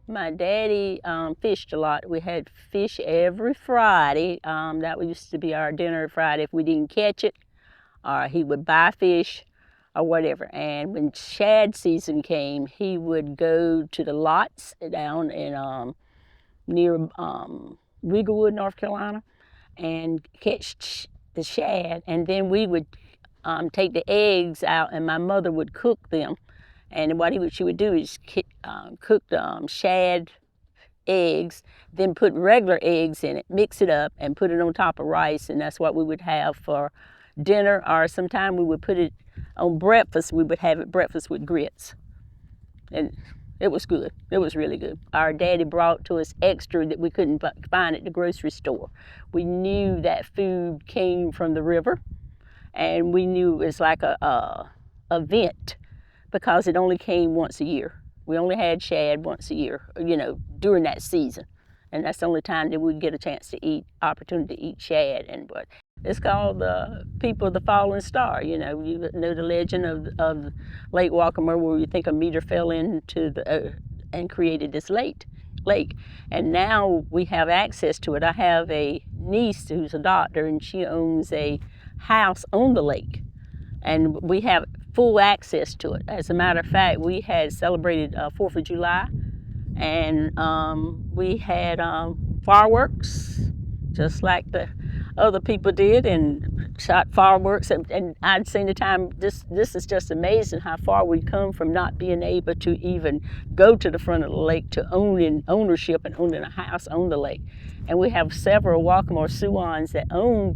My daddy fished a lot. We had fish every Friday. That used to be our dinner Friday. If we didn't catch it, or he would buy fish or whatever. And when shad season came, he would go to the lots down in near Riegelwood, North Carolina, and catch the shad. And then we would take the eggs out, and my mother would cook them. And she would do is cook the shad eggs, then put regular eggs in it, mix it up, and put it on top of rice, and that's what we would have for dinner. Or sometime we would put it on breakfast. We would have it breakfast with grits, and it was good. It was really good. Our daddy brought to us extra that we couldn't find at the grocery store. We knew that food came from the river, and we knew it was like a event, because it only came once a year. We only had shad once a year, during that season. And that's the only time that we'd get a chance to opportunity to eat shad. But it's called the People of the Fallen Star. You know the legend of Lake Waccamaw, where you think a meteor fell into and created this lake. And now we have access to it. I have a niece who's a doctor, and she owns a house on the lake. And we have full access to it. As a matter of fact, we had celebrated 4th of July, and we had fireworks, just like the other people did, and shot fireworks. And I'd seen the time, this is just amazing how far we come from not being able to even go to the front of the lake to ownership and owning a house on the lake. And we have several Waccamaw Siouans that own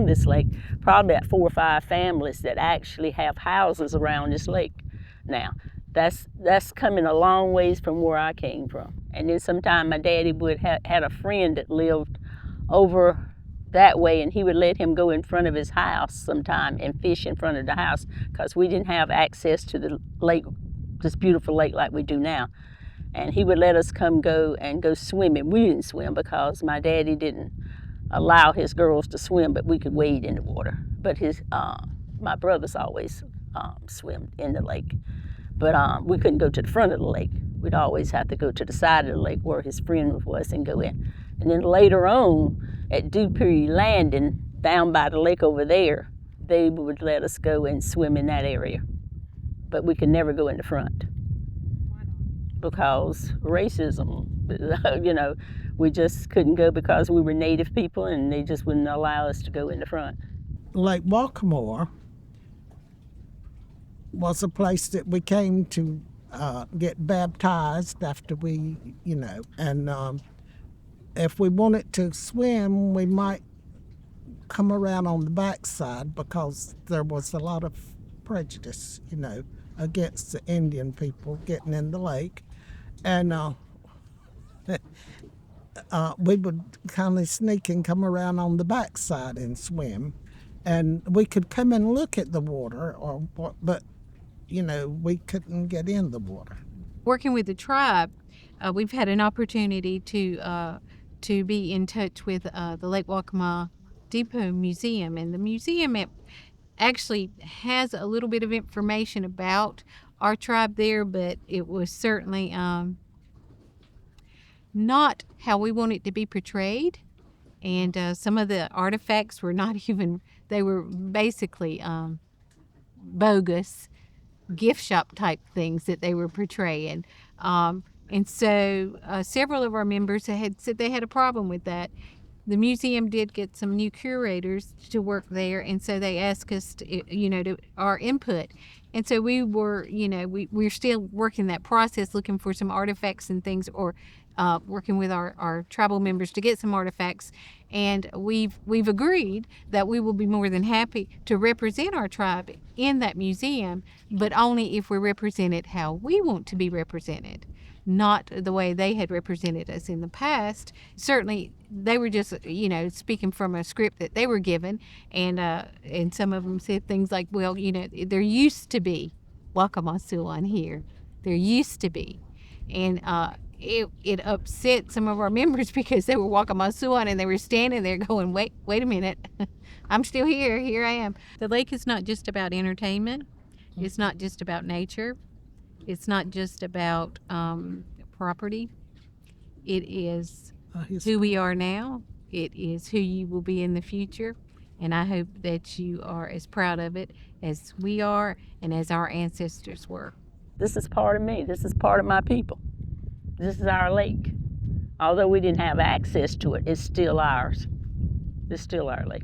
this lake, probably about 4 or 5 families that actually have houses around this lake now. That's coming a long ways from where I came from. And then sometime my daddy would had a friend that lived over that way, and he would let him go in front of his house sometime and fish in front of the house, because we didn't have access to the lake, this beautiful lake like we do now. And he would let us go swimming. We didn't swim because my daddy didn't allow his girls to swim, but we could wade in the water. But my brothers always swam in the lake. But we couldn't go to the front of the lake. We'd always have to go to the side of the lake where his friend was and go in. And then later on, at Dupree Landing, down by the lake over there, they would let us go and swim in that area. But we could never go in the front. Because racism, we just couldn't go because we were Native people, and they just wouldn't allow us to go in the front. Lake Waccamaw was a place that we came to get baptized after we, and if we wanted to swim, we might come around on the backside, because there was a lot of prejudice, against the Indian people getting in the lake. And we would kind of sneak and come around on the backside and swim. And we could come and look at the water, but we couldn't get in the water. Working with the tribe, we've had an opportunity to be in touch with the Lake Waccamaw Depot Museum. And the museum actually has a little bit of information about our tribe there, but it was certainly not how we want it to be portrayed. And some of the artifacts were not even, they were basically bogus gift shop type things that they were portraying. And so several of our members had said they had a problem with that. The museum did get some new curators to work there, and so they asked us to our input. And so we were, we're still working that process, looking for some artifacts and things, or working with our tribal members to get some artifacts. And we've agreed that we will be more than happy to represent our tribe in that museum, but only if we're represented how we want to be represented, not the way they had represented us in the past. Certainly, they were just, speaking from a script that they were given, and some of them said things like, well, there used to be Waccamaw Siouan here. There used to be. And it upset some of our members because they were Waccamaw Siouan and they were standing there going, wait a minute, I'm still here. Here I am. The lake is not just about entertainment. It's not just about nature. It's not just about property. It is His who we are now. It is who you will be in the future. And I hope that you are as proud of it as we are and as our ancestors were. This is part of me. This is part of my people. This is our lake. Although we didn't have access to it, it's still ours. It's still our lake.